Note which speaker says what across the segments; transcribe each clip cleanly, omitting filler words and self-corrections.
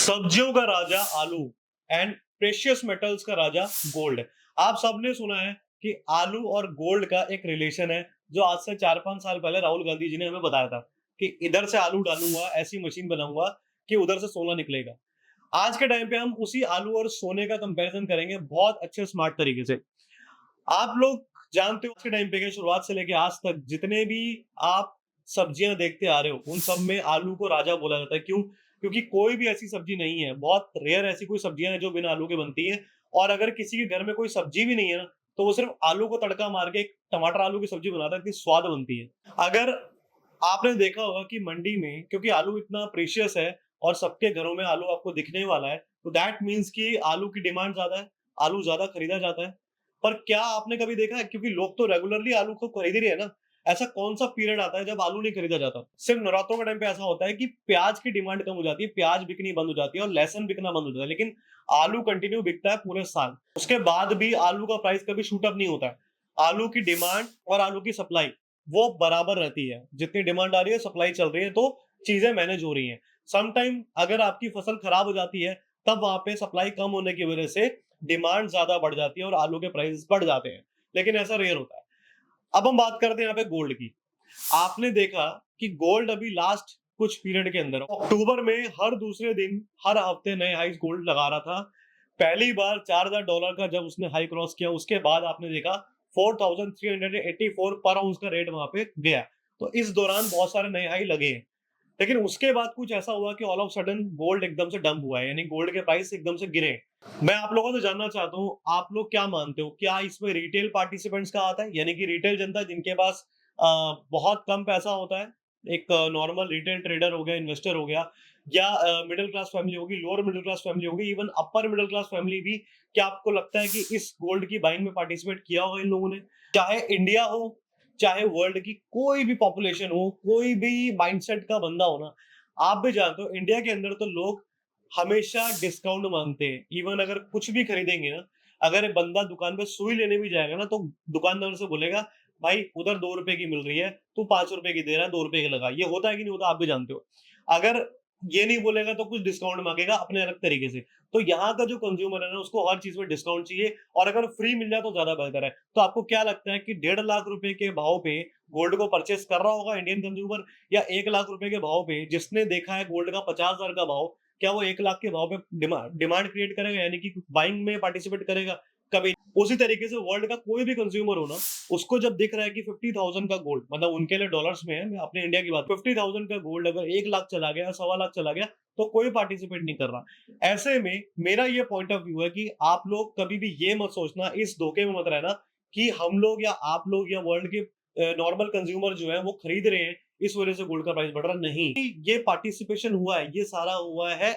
Speaker 1: सब्जियों का राजा आलू एंड प्रेशियस मेटल्स का राजा गोल्ड। आप सबने सुना है कि आलू और गोल्ड का एक रिलेशन है, जो आज से 4-5 साल पहले राहुल गांधी जी ने हमें बताया था कि इधर से आलू डालूंगा, ऐसी मशीन बनाऊंगा कि उधर से सोना निकलेगा। आज के टाइम पे हम उसी आलू और सोने का कंपैरिजन करेंगे बहुत अच्छे स्मार्ट तरीके से। आप लोग जानते हो आज के टाइम पे कि शुरुआत से लेके आज तक जितने भी आप सब्जियां देखते आ रहे हो, उन सब में आलू को राजा बोला जाता है। क्यों? क्योंकि कोई भी ऐसी सब्जी नहीं है, बहुत रेयर ऐसी कोई सब्जियां हैं जो बिना आलू के बनती है। और अगर किसी के घर में कोई सब्जी भी नहीं है ना, तो वो सिर्फ आलू को तड़का मार के एक टमाटर आलू की सब्जी बनाता है, इतनी स्वाद बनती है। अगर आपने देखा होगा कि मंडी में, क्योंकि आलू इतना प्रीशियस है और सबके घरों में आलू आपको दिखने वाला है, तो दैट मीन्स कि आलू की डिमांड ज्यादा है, आलू ज्यादा खरीदा जाता है। पर क्या आपने कभी देखा है, क्योंकि लोग तो रेगुलरली आलू को खरीद ही रहे हैं ना, ऐसा कौन सा पीरियड आता है जब आलू नहीं खरीदा जाता? सिर्फ नवरात्रों के टाइम पे ऐसा होता है कि प्याज की डिमांड कम हो जाती है, प्याज बिकनी बंद हो जाती है और लहसुन बिकना बंद हो जाता है, लेकिन आलू कंटिन्यू बिकता है पूरे साल। उसके बाद भी आलू का प्राइस कभी शूट अप नहीं होता है। आलू की डिमांड और आलू की सप्लाई वो बराबर रहती है। जितनी डिमांड आ रही है, सप्लाई चल रही है, तो चीजें मैनेज हो रही हैं। सम टाइम अगर आपकी फसल खराब हो जाती है, तब वहां पे सप्लाई कम होने की वजह से डिमांड ज्यादा बढ़ जाती है और आलू के प्राइस बढ़ जाते हैं। लेकिन ऐसा रेयर होता है। अब हम बात करते हैं यहाँ पे गोल्ड की। आपने देखा कि गोल्ड अभी लास्ट कुछ पीरियड के अंदर अक्टूबर में हर दूसरे दिन, हर हफ्ते नए हाई गोल्ड लगा रहा था। पहली बार $4,000 का जब उसने हाई क्रॉस किया, उसके बाद आपने देखा 4,384 पर आउंस का रेट वहां पे गया। तो इस दौरान बहुत सारे नए हाई लगे हैं। लेकिन उसके बाद कुछ ऐसा हुआ कि ऑल ऑफ सडन गोल्ड एकदम से डंप हुआ है, यानी गोल्ड के प्राइस एकदम से गिरे। मैं आप लोगों से जानना चाहता हूँ, आप लोग क्या मानते हो, क्या इसमें रिटेल पार्टिसिपेंट्स का आता है, यानी कि रिटेल जनता जिनके पास बहुत कम पैसा होता है, एक नॉर्मल रिटेल ट्रेडर हो गया, इन्वेस्टर हो गया, या मिडिल क्लास फैमिली होगी, लोअर मिडिल क्लास फैमिली होगी, even upper middle class family भी, क्या आपको लगता है कि इस गोल्ड की बाइंग में पार्टिसिपेट किया होगा इन लोगों ने? चाहे इंडिया हो, चाहे वर्ल्ड की कोई भी पॉपुलेशन हो, कोई भी माइंडसेट का बंदा हो ना, आप भी जानते हो इंडिया के अंदर तो लोग हमेशा डिस्काउंट मांगते हैं। इवन अगर कुछ भी खरीदेंगे ना, अगर एक बंदा दुकान पे सुई लेने भी जाएगा ना, तो दुकानदार से बोलेगा, भाई उधर 2 रुपए की मिल रही है, तू 5 रुपए की दे रहा है, 2 रुपए की लगा। ये होता है कि नहीं होता, आप भी जानते हो। अगर ये नहीं बोलेगा तो कुछ डिस्काउंट मांगेगा अपने अलग तरीके से। तो यहाँ का जो कंज्यूमर है ना, उसको हर चीज में डिस्काउंट चाहिए, और अगर फ्री मिल जाए तो ज्यादा बेहतर है। तो आपको क्या लगता है कि 1.5 लाख रुपए के भाव पे गोल्ड को परचेस कर रहा होगा इंडियन कंज्यूमर, या 1 लाख रुपए के भाव पे जिसने देखा है गोल्ड का 50,000 का भाव, क्या वो 1 लाख के भाव पे डिमांड क्रिएट करेगा, यानी कि बाइंग में पार्टिसिपेट करेगा? कभी नहीं। उसी तरीके से वर्ल्ड का कोई भी कंज्यूमर हो ना, उसको जब दिख रहा है कि 50,000 का गोल्ड, मतलब उनके लिए डॉलर्स में है, मैं अपने इंडिया की बात, 50,000 का गोल्ड अगर 1 लाख चला गया, 1.25 लाख चला गया, तो कोई पार्टिसिपेट नहीं कर रहा। ऐसे में मेरा ये पॉइंट ऑफ व्यू है कि आप लोग कभी भी ये मत सोचना, इस धोखे में मत रहना कि हम लोग या आप लोग या वर्ल्ड के नॉर्मल कंज्यूमर जो है वो खरीद रहे हैं, इस वजह से गोल्ड का प्राइस बढ़ रहा। नहीं, ये पार्टिसिपेशन हुआ है, ये सारा हुआ है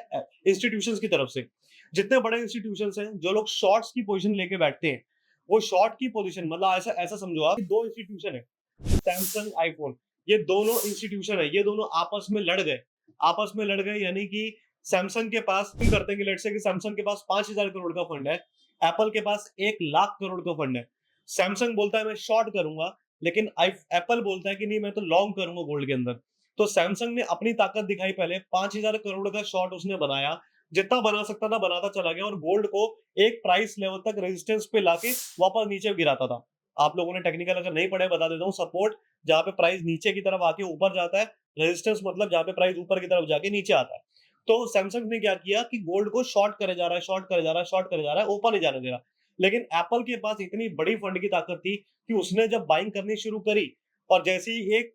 Speaker 1: इंस्टीट्यूशंस की तरफ से। जितने बड़े इंस्टीट्यूशंस हैं, जो लोग शॉर्ट्स की पोजीशन लेके बैठते हैं, वो शॉर्ट की पोजीशन, मतलब ऐसा ऐसा समझो आप, दो इंस्टीट्यूशन है, सैमसंग, आईफोन, ये दोनों इंस्टीट्यूशन है, ये दोनों आपस में लड़ गए। आपस में लड़ गए यानी कि सैमसंग के पास, हम करते हैं कि लेट्स से कि सैमसंग के पास 5,000 करोड़ का फंड है, एप्पल के पास 1 लाख करोड़ का फंड है। सैमसंग बोलता है मैं शॉर्ट करूंगा, लेकिन एप्पल बोलता है कि नहीं, मैं तो लॉन्ग करूंगा गोल्ड के अंदर। तो सैमसंग ने अपनी ताकत दिखाई, पहले 5,000 करोड़ का शॉर्ट उसने बनाया, जितना बना सकता था बनाता चला गया, और गोल्ड को एक प्राइस लेवल तक रेजिस्टेंस पे लाके वापस नीचे गिराता था। आप लोगों ने टेक्निकल अगर नहीं पढ़े, बता देता हूँ, सपोर्ट जहां पे प्राइस नीचे की तरफ आके ऊपर जाता है, रेजिस्टेंस मतलब जहां पे प्राइस ऊपर की तरफ जाके नीचे आता है। तो सैमसंग ने क्या किया कि गोल्ड को शॉर्ट करे जा रहा है, शॉर्ट करे जा रहा है, शॉर्ट करे जा रहा है, ऊपर नहीं जाने दे रहा। लेकिन एप्पल के पास इतनी बड़ी फंड की ताकत थी कि उसने जब बाइंग करनी शुरू करी, और जैसे ही एक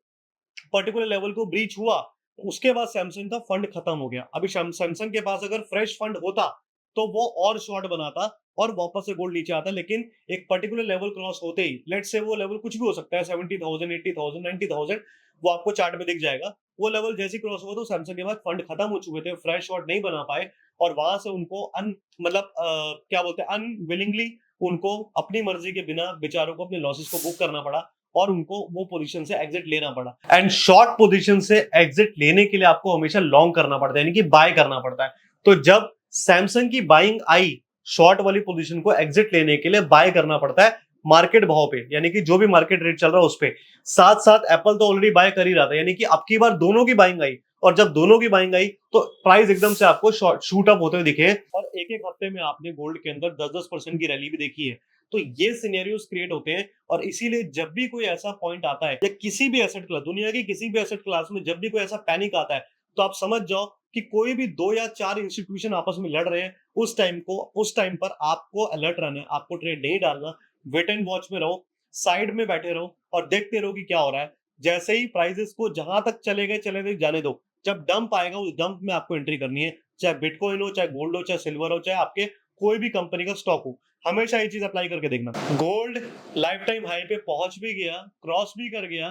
Speaker 1: पर्टिकुलर लेवल को ब्रीच हुआ, उसके बाद सैमसंग का फंड खत्म हो गया। अभी सैमसंग के पास अगर फ्रेश फंड होता, तो वो और शॉर्ट बनाता और वापस से गोल्ड नीचे आता। लेकिन एक पर्टिकुलर लेवल क्रॉस होते ही, लेट्स से वो लेवल कुछ भी हो सकता है, 70,000, 80,000, 90,000, वो आपको चार्ट में दिख जाएगा। वो लेवल जैसे क्रॉस हुआ, तो सैमसंग के पास फंड खत्म हो चुके थे, फ्रेश शॉर्ट नहीं बना पाए, और वहां से उनको मतलब क्या बोलते हैं, अनविलिंगली उनको अपनी मर्जी के बिना बेचारों को अपने लॉसेस को बुक करना पड़ा, और उनको वो पोजीशन से एग्जिट लेना पड़ा। एंड शॉर्ट पोजीशन से एग्जिट लेने के लिए आपको हमेशा लॉन्ग करना पड़ता है, यानी कि बाय करना पड़ता है। तो जब सैमसंग की बाइंग आई, शॉर्ट वाली पोजीशन को एग्जिट लेने के लिए बाय करना पड़ता है मार्केट भाव पे, यानी कि जो भी मार्केट रेट चल रहा है उस पे। साथ साथ एप्पल तो ऑलरेडी बाय कर ही रहा था, यानी कि अब की बार दोनों की बाइंग आई, और जब दोनों की बाइंग आई तो प्राइस एकदम से आपको शूट अप होते हुए दिखे और एक एक हफ्ते में आपने गोल्ड के अंदर 10-10% की रैली भी देखी है। तो ये सिनेरियोस क्रिएट होते हैं और इसीलिए जब भी कोई ऐसा पॉइंट आता है या किसी भी एसेट क्लास, दुनिया की किसी भी एसेट क्लास में जब भी कोई ऐसा पैनिक आता है, तो आप समझ जाओ कि कोई भी 2 या 4 इंस्टीट्यूशन आपस में लड़ रहे हैं। उस टाइम पर आपको अलर्ट रहना है, आपको ट्रेड नहीं डालना, वेट एंड वॉच में रहो, साइड में बैठे रहो और देखते रहो कि क्या हो रहा है। जैसे ही प्राइसेस को जहां तक चले गए जाने दो। जब डंप आएगा उस डंप में आपको एंट्री करनी है, चाहे बिटकॉइन हो, चाहे गोल्ड हो, चाहे सिल्वर हो, चाहे आपके कोई भी कंपनी का स्टॉक हो। हमेशा ये चीज अप्लाई करके देखना। गोल्ड लाइफ टाइम हाई पे पहुंच भी गया, क्रॉस भी कर गया।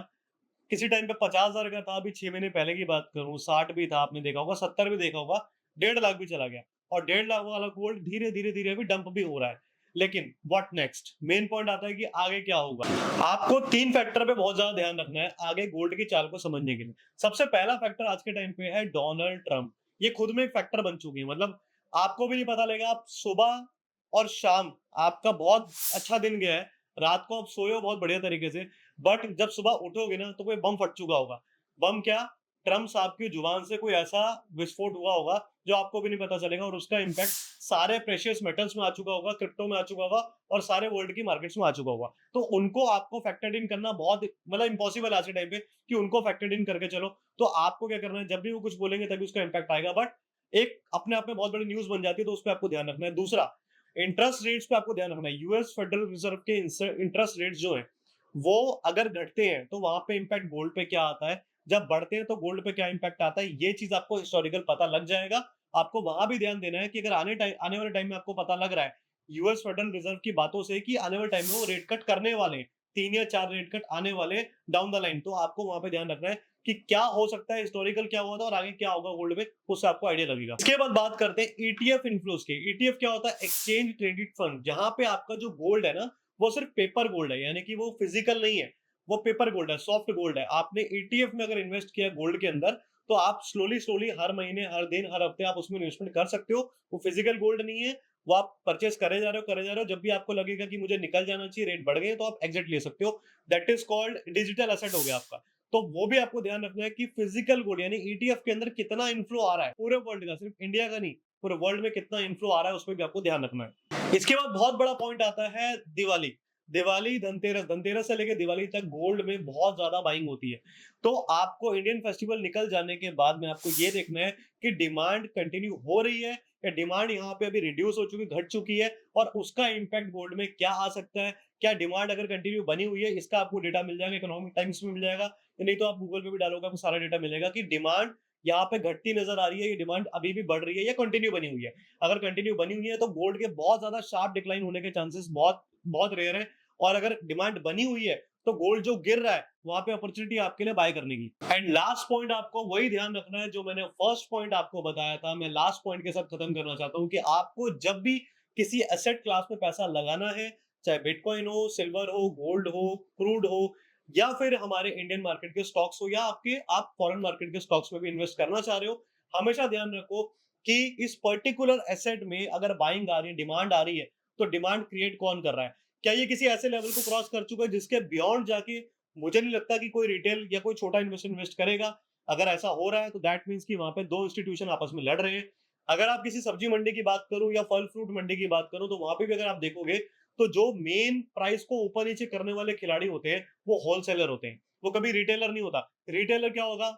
Speaker 1: किसी टाइम पे 50,000 का था, अभी 6 महीने पहले की बात करूं 60 भी था, आपने देखा होगा 70 भी देखा होगा, 1.5 लाख भी चला गया। और 1.5 लाख वाला गोल्ड धीरे धीरे धीरे अभी डंप भी हो रहा है। लेकिन व्हाट नेक्स्ट, मेन पॉइंट आता है कि आगे क्या होगा। आपको 3 फैक्टर पे बहुत ज्यादा ध्यान रखना है आगे गोल्ड की चाल को समझने के लिए। सबसे पहला फैक्टर आज के टाइम पे है डोनाल्ड ट्रंप। ये खुद में एक फैक्टर बन चुकी है, मतलब आपको भी नहीं पता लगेगा, आप सुबह और शाम आपका बहुत अच्छा दिन गया है, रात को आप सोए हो बहुत बढ़िया तरीके से, बट जब सुबह उठोगे ना तो कोई बम फट चुका होगा। बम क्या? ट्रम्प साहब की जुबान से कोई ऐसा विस्फोट हुआ होगा जो आपको भी नहीं पता चलेगा और उसका इम्पैक्ट सारे प्रेशियस मेटल्स में आ चुका होगा, क्रिप्टो में आ चुका होगा और सारे वर्ल्ड की मार्केट्स में आ चुका होगा। तो उनको आपको फैक्टर्ड इन करना बहुत मतलब इम्पॉसिबल आज के टाइम पे कि उनको फैक्टर्ड इन करके चलो। तो आपको क्या करना है, जब भी वो कुछ बोलेंगे तभी उसका इम्पैक्ट आएगा, बट एक अपने आप में बहुत बड़ी न्यूज बन जाती है, तो उस पर आपको ध्यान रखना है। दूसरा, इंटरेस्ट रेट्स पे आपको ध्यान रखना है। यूएस फेडरल रिजर्व के इंटरेस्ट रेट्स जो है वो अगर घटते हैं तो वहां पे इम्पैक्ट गोल्ड पे क्या आता है, जब बढ़ते हैं तो गोल्ड पे क्या इम्पैक्ट आता है, ये चीज आपको हिस्टोरिकल पता लग जाएगा। आपको वहां भी ध्यान देना है कि अगर आने वाले टाइम में आपको पता लग रहा है यूएस फेडरल रिजर्व की बातों से कि आने वाले टाइम में वो रेट कट करने वाले हैं, 3 या 4 रेट कट आने वाले डाउन द लाइन, तो आपको वहां पे ध्यान रखना है कि क्या हो सकता है, हिस्टोरिकल क्या हुआ था और आगे क्या होगा गोल्ड में, उससे आपको आइडिया लगेगा। इसके बाद बात करते हैं ईटीएफ इन्फ्लोज के। ईटीएफ क्या होता है? एक्सचेंज ट्रेडेड फंड, जहां पे आपका जो गोल्ड है ना वो सिर्फ पेपर गोल्ड है, यानी कि वो फिजिकल नहीं है, वो पेपर गोल्ड है, सॉफ्ट गोल्ड है। आपने ईटीएफ में अगर इन्वेस्ट किया गोल्ड के अंदर तो आप स्लोली स्लोली हर महीने, हर दिन, हर हफ्ते आप उसमें इन्वेस्टमेंट कर सकते हो। वो फिजिकल गोल्ड नहीं है, वो आप परचेस करे जा रहे हो, करे जा रहे हो। जब भी आपको लगेगा कि मुझे निकल जाना चाहिए, रेट बढ़ गए, तो आप एग्जिट ले सकते हो। That is called digital asset हो गया आपका। तो वो भी आपको ध्यान रखना है कि फिजिकल गोल्ड यानी ईटीएफ के अंदर कितना इन्फ्लो आ रहा है पूरे वर्ल्ड का, सिर्फ इंडिया का नहीं, पूरे वर्ल्ड में कितना इन्फ्लो आ रहा है उस पर भी आपको ध्यान रखना है। इसके बाद बहुत बड़ा पॉइंट आता है दिवाली। दिवाली, धनतेरस, धनतेरस से लेकर दिवाली तक गोल्ड में बहुत ज्यादा बाइंग होती है। तो आपको इंडियन फेस्टिवल निकल जाने के बाद में आपको ये देखना है कि डिमांड कंटिन्यू हो रही है या डिमांड यहाँ पे अभी रिड्यूस हो चुकी, घट चुकी है, और उसका इम्पैक्ट गोल्ड में क्या आ सकता है। क्या डिमांड अगर कंटिन्यू बनी हुई है, इसका आपको डेटा मिल जाएगा, इकोनॉमिक टाइम्स में मिल जाएगा, नहीं तो आप गूगल पे भी डालोगे आपको सारा डेटा मिलेगा कि डिमांड यहाँ पे घटती नजर आ रही है, ये डिमांड अभी भी बढ़ रही है या कंटिन्यू बनी हुई है। अगर कंटिन्यू बनी हुई है तो गोल्ड के बहुत ज्यादा शार्प डिक्लाइन होने के चांसेस बहुत बहुत रेयर है, और अगर डिमांड बनी हुई है तो गोल्ड जो गिर रहा है वहां पे अपॉर्चुनिटी आपके लिए बाय करने की। एंड लास्ट पॉइंट आपको वही ध्यान रखना है जो मैंने फर्स्ट पॉइंट आपको बताया था, मैं लास्ट पॉइंट के साथ खत्म करना चाहता हूँ कि आपको जब भी किसी एसेट क्लास में पैसा लगाना है, चाहे बिटकॉइन हो, सिल्वर हो, गोल्ड हो, क्रूड हो, या फिर हमारे इंडियन मार्केट के स्टॉक्स हो, या आप फॉरेन मार्केट के स्टॉक्स में भी इन्वेस्ट करना चाह रहे हो, हमेशा ध्यान रखो कि इस पर्टिकुलर एसेट में अगर बाइंग आ रही है, डिमांड आ रही है, तो डिमांड क्रिएट कौन कर रहा है। क्या ये किसी ऐसे लेवल को क्रॉस कर चुका है जिसके बियॉन्ड जाके मुझे नहीं लगता कि कोई रिटेल या कोई छोटा इन्वेस्टर इन्वेस्ट करेगा। अगर ऐसा हो रहा है तो दैट मीन्स कि वहां पे दो इंस्टीट्यूशन आपस में लड़ रहे हैं। अगर आप किसी सब्जी मंडी की बात करूं या फल फ्रूट मंडी की बात करूं, तो वहां पे भी अगर आप देखोगे तो जो मेन प्राइस को ऊपर नीचे करने वाले खिलाड़ी होते हैं वो होलसेलर होते हैं, वो कभी रिटेलर नहीं होता। रिटेलर क्या होगा?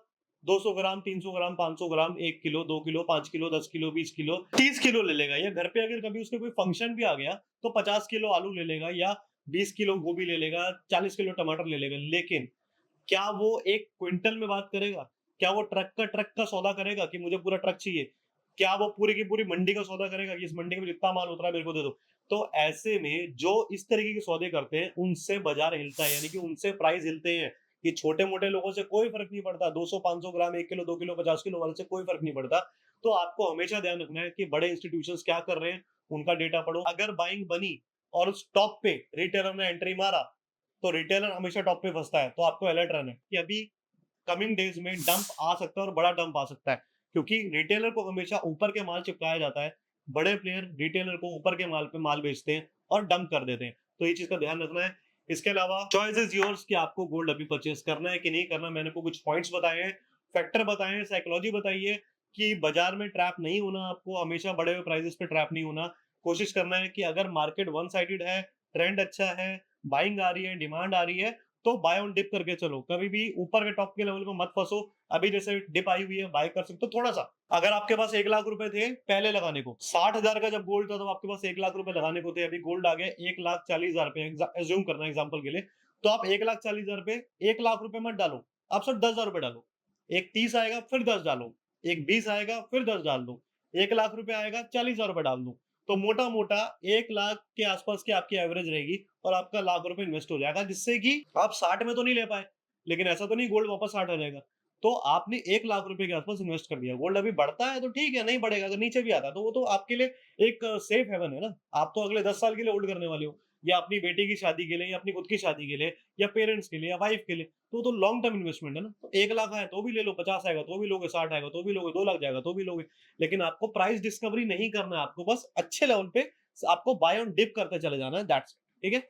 Speaker 1: 200 ग्राम, 300 ग्राम, 500 ग्राम, 1 kilo, 2 kilo, 5 kilo, 10 kilo, 20 kilo, 30 kilo ले लेगा, या घर पे अगर कभी उसके कोई फंक्शन भी आ गया तो 50 किलो आलू ले लेगा, या 20 किलो गोभी ले लेगा, 40 किलो टमाटर ले लेगा। लेकिन क्या वो एक क्विंटल में बात करेगा? क्या वो ट्रक का सौदा करेगा कि मुझे पूरा ट्रक चाहिए? क्या वो पूरी की पूरी मंडी का सौदा करेगा कि इस मंडी में जितना माल उतरा है मेरे को दे दो? तो ऐसे में जो इस तरीके के सौदे करते हैं उनसे बाजार हिलता है, यानी कि उनसे प्राइस हिलते हैं। कि छोटे मोटे लोगों से कोई फर्क नहीं पड़ता, 200-500 ग्राम, 1 किलो, 2 किलो, 50 किलो वाले से कोई फर्क नहीं पड़ता। तो आपको हमेशा ध्यान रखना है कि बड़े इंस्टीट्यूशंस क्या कर रहे हैं, उनका डेटा पढ़ो। अगर बाइंग बनी और उस टॉप पे रिटेलर ने एंट्री मारा तो रिटेलर हमेशा टॉप पे फंसता है, तो आपको अलर्ट रहना है कि अभी कमिंग डेज में डंप आ सकता है और बड़ा डंप आ सकता है, क्योंकि रिटेलर को हमेशा ऊपर के माल चिपकाया जाता है। बड़े प्लेयर रिटेलर को ऊपर के माल पे माल बेचते हैं और डंप कर देते हैं, तो ये चीज का ध्यान रखना है। इसके अलावा चॉइस इज योर्स कि आपको गोल्ड अभी परचेस करना है कि नहीं करना। मैंने को कुछ पॉइंट्स बताए हैं। फैक्टर बताएं, साइकोलॉजी बताइए कि बाजार में ट्रैप नहीं होना, आपको हमेशा बढ़े हुए प्राइसेस पे ट्रैप नहीं होना। कोशिश करना है कि अगर मार्केट वन साइडेड है, ट्रेंड अच्छा है, बाइंग आ रही है, डिमांड आ रही है, तो बाय ऑन डिप करके चलो। कभी भी ऊपर के टॉप के लेवल को मत फंसो। अभी जैसे डिप आई हुई है, बाय कर सकते हो थोड़ा सा। अगर आपके पास 1 लाख रुपए थे पहले लगाने को, 60,000 का जब गोल्ड था तो आपके पास 1 लाख रुपए लगाने को थे। अभी गोल्ड आ गया 1,40,000 पे, एज्यूम करना एग्जांपल के लिए। तो आप 1,40,000 पे 1 लाख रुपए मत डालो, आप सिर्फ 10,000 रुपए डालो। एक 30 आएगा फिर 10 डालो, एक 20 आएगा फिर 10 डाल दो, 1 लाख रुपए आएगा 40,000 रुपए डाल दो। तो मोटा मोटा 1 लाख के आसपास की आपकी एवरेज रहेगी और आपका लाख रुपए इन्वेस्ट हो जाएगा, जिससे कि आप 60 में तो नहीं ले पाए, लेकिन ऐसा तो नहीं गोल्ड वापस 60 आ जाएगा। तो आपने 1 लाख रुपए के आसपास इन्वेस्ट कर दिया। गोल्ड अभी बढ़ता है तो ठीक है, नहीं बढ़ेगा, अगर नीचे भी आता है तो वो तो आपके लिए एक सेफ हेवन है ना। आप तो अगले 10 साल के लिए होल्ड करने वाले हो, या अपनी बेटी की शादी के लिए, या अपनी खुद की शादी के लिए, या पेरेंट्स के लिए, या वाइफ के लिए। तो लॉन्ग टर्म इन्वेस्टमेंट है ना। तो 1 लाख आए तो भी ले लो, 50 आएगा तो भी लोगे, 60 आएगा तो भी लोगे, 2 लाख जाएगा तो भी लोगे। लेकिन आपको प्राइस डिस्कवरी नहीं करना है, आपको बस अच्छे लेवल पे आपको बाय ऑन डिप करते चले जाना है, दैट्स ठीक है।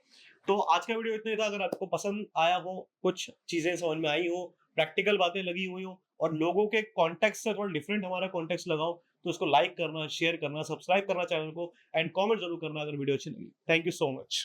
Speaker 1: तो आज का वीडियो इतना ही था। अगर आपको पसंद आया हो, कुछ चीजें समझ में आई हो, प्रैक्टिकल बातें लगी हुई हो, और लोगों के कॉन्टेक्स्ट से थोड़ा डिफरेंट हमारा कॉन्टेक्स्ट लगाओ, तो उसको लाइक करना, शेयर करना, सब्सक्राइब करना चैनल को, एंड कमेंट जरूर करना अगर वीडियो अच्छी लगी। Thank you so much.